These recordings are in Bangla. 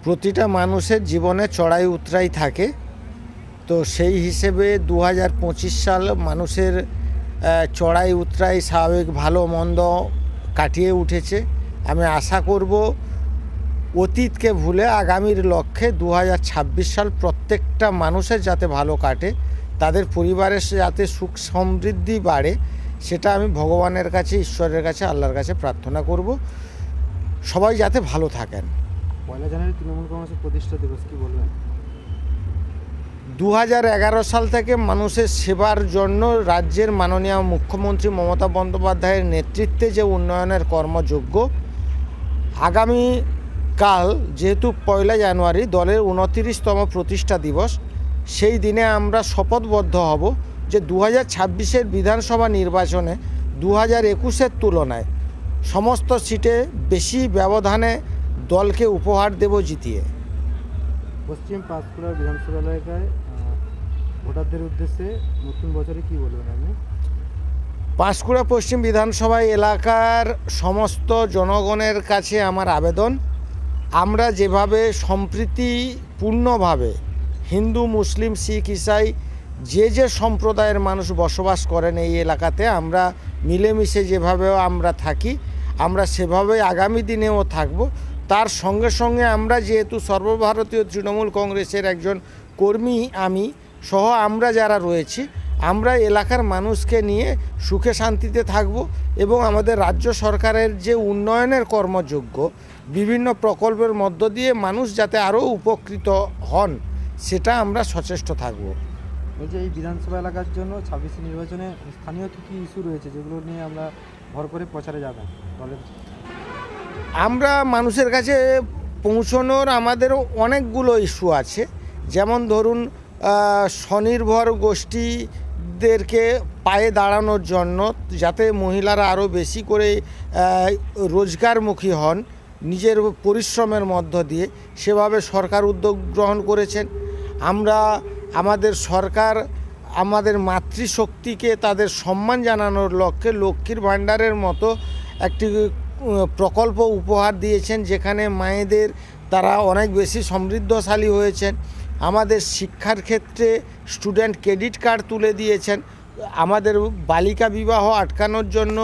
প্রতিটা মানুষের জীবনে চড়াই উতরাই থাকে। তো সেই হিসেবে 2025 সাল মানুষের চড়াই উতরাই স্বাভাবিক ভালো মন্দ কাটিয়ে উঠেছে। আমি আশা করব অতীতকে ভুলে আগামীর লক্ষ্যে 2026 সাল প্রত্যেকটা মানুষের যাতে ভালো কাটে, তাদের পরিবারের যাতে সুখ সমৃদ্ধি বাড়ে, সেটা আমি ভগবানের কাছে, ঈশ্বরের কাছে, আল্লাহর কাছে প্রার্থনা করব। সবাই যাতে ভালো থাকেন। 1 জানুয়ারি তৃণমূল কংগ্রেসের প্রতিষ্ঠা দিবস, কি বলবেন? 2011 সাল থেকে মানুষের সেবার জন্য রাজ্যের মাননীয় মুখ্যমন্ত্রী মমতা বন্দ্যোপাধ্যায়ের নেতৃত্বে যে উন্নয়নের কর্মযজ্ঞ, আগামীকাল যেহেতু 1 জানুয়ারি দলের 29তম প্রতিষ্ঠা দিবস, সেই দিনে আমরা শপথবদ্ধ হব যে 2026-এর বিধানসভা নির্বাচনে 2021-এর তুলনায় সমস্ত সিটে বেশি ব্যবধানে দলকে উপহার দেব জিতিয়ে। পশ্চিম পাঁশকুড়া বিধানসভা এলাকায় ভোটারদের উদ্দেশ্যে নতুন বছরে কি বলবেন আপনি? পাঁশকুড়া পশ্চিম বিধানসভা এলাকার সমস্ত জনগণের কাছে আমার আবেদন, আমরা যেভাবে সম্প্রীতিপূর্ণভাবে হিন্দু, মুসলিম, শিখ, ইসাই যে সম্প্রদায়ের মানুষ বসবাস করেন এই এলাকাতে, আমরা মিলেমিশে যেভাবে আমরা থাকি, আমরা সেভাবে আগামী দিনেও থাকব। তার সঙ্গে সঙ্গে আমরা যেহেতু সর্বভারতীয় তৃণমূল কংগ্রেসের একজন কর্মী আমি সহ আমরা যারা রয়েছি, আমরা এলাকার মানুষকে নিয়ে সুখে শান্তিতে থাকব এবং আমাদের রাজ্য সরকারের যে উন্নয়নের কর্মযজ্ঞ বিভিন্ন প্রকল্পের মধ্য দিয়ে মানুষ যাতে আরও উপকৃত হন, সেটা আমরা সচেষ্ট থাকব। এই যে এই বিধানসভা এলাকার জন্য 26 নির্বাচনে স্থানীয় কী ইস্যু রয়েছে যেগুলো নিয়ে আমরা ভর করে প্রচারে যাবেন দলের? আমরা মানুষের কাছে পৌঁছানোর আমাদের অনেকগুলো ইস্যু আছে। যেমন ধরুন, স্বনির্ভর গোষ্ঠীদেরকে পায়ে দাঁড়ানোর জন্য যাতে মহিলারা আরও বেশি করে রোজগারমুখী হন নিজের পরিশ্রমের মধ্য দিয়ে, সেভাবে সরকার উদ্যোগ গ্রহণ করেছেন। আমরা আমাদের সরকার আমাদের মাতৃশক্তিকে তাদের সম্মান জানানোর লক্ষ্যে লক্ষ্মীর ভাণ্ডারের মতো একটি প্রকল্প উপহার দিয়েছেন, যেখানে মায়েদের তারা অনেক বেশি সমৃদ্ধশালী হয়েছেন। আমাদের শিক্ষার ক্ষেত্রে স্টুডেন্ট ক্রেডিট কার্ড তুলে দিয়েছেন। আমাদের বালিকা বিবাহ আটকানোর জন্য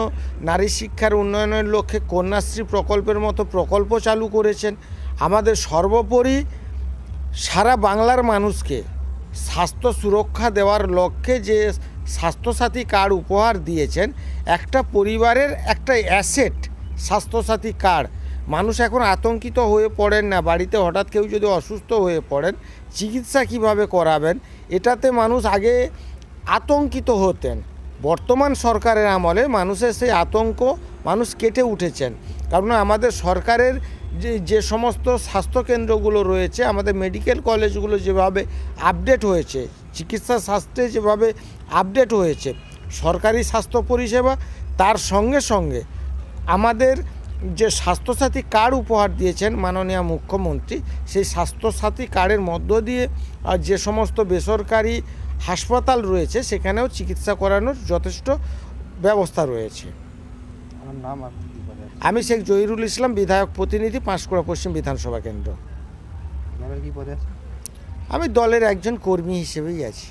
নারী শিক্ষার উন্নয়নের লক্ষ্যে কন্যাশ্রী প্রকল্পের মতো প্রকল্প চালু করেছেন। আমাদের সর্বোপরি সারা বাংলার মানুষকে স্বাস্থ্য সুরক্ষা দেওয়ার লক্ষ্যে যে স্বাস্থ্যসাথী কার্ড উপহার দিয়েছেন, একটা পরিবারের একটা অ্যাসেট স্বাস্থ্যসাথী কার্ড। মানুষ এখন আতঙ্কিত হয়ে পড়েন না, বাড়িতে হঠাৎ কেউ যদি অসুস্থ হয়ে পড়েন চিকিৎসা কিভাবে করাবেন, এটাতে মানুষ আগে আতঙ্কিত হতেন। বর্তমান সরকারের আমলে মানুষের সেই আতঙ্ক মানুষ কেটে উঠেছেন। কারণ আমাদের সরকারের যে সমস্ত স্বাস্থ্যকেন্দ্রগুলো রয়েছে, আমাদের মেডিকেল কলেজগুলো যেভাবে আপডেট হয়েছে, চিকিৎসা শাস্ত্রে যেভাবে আপডেট হয়েছে সরকারি স্বাস্থ্য পরিষেবা, তার সঙ্গে সঙ্গে আমাদের যে স্বাস্থ্যসাথী কার্ড উপহার দিয়েছেন মাননীয় মুখ্যমন্ত্রী, সেই স্বাস্থ্যসাথী কার্ডের মধ্য দিয়ে যে সমস্ত বেসরকারি হাসপাতাল রয়েছে সেখানেও চিকিৎসা করানোর যথেষ্ট ব্যবস্থা রয়েছে। আমার নাম? আমি শেখ জহিরুল ইসলাম, বিধায়ক প্রতিনিধি, পাঁশকুড়া পশ্চিম বিধানসভা কেন্দ্র। কি পদে আছে? আমি দলের একজন কর্মী হিসেবেই আছি।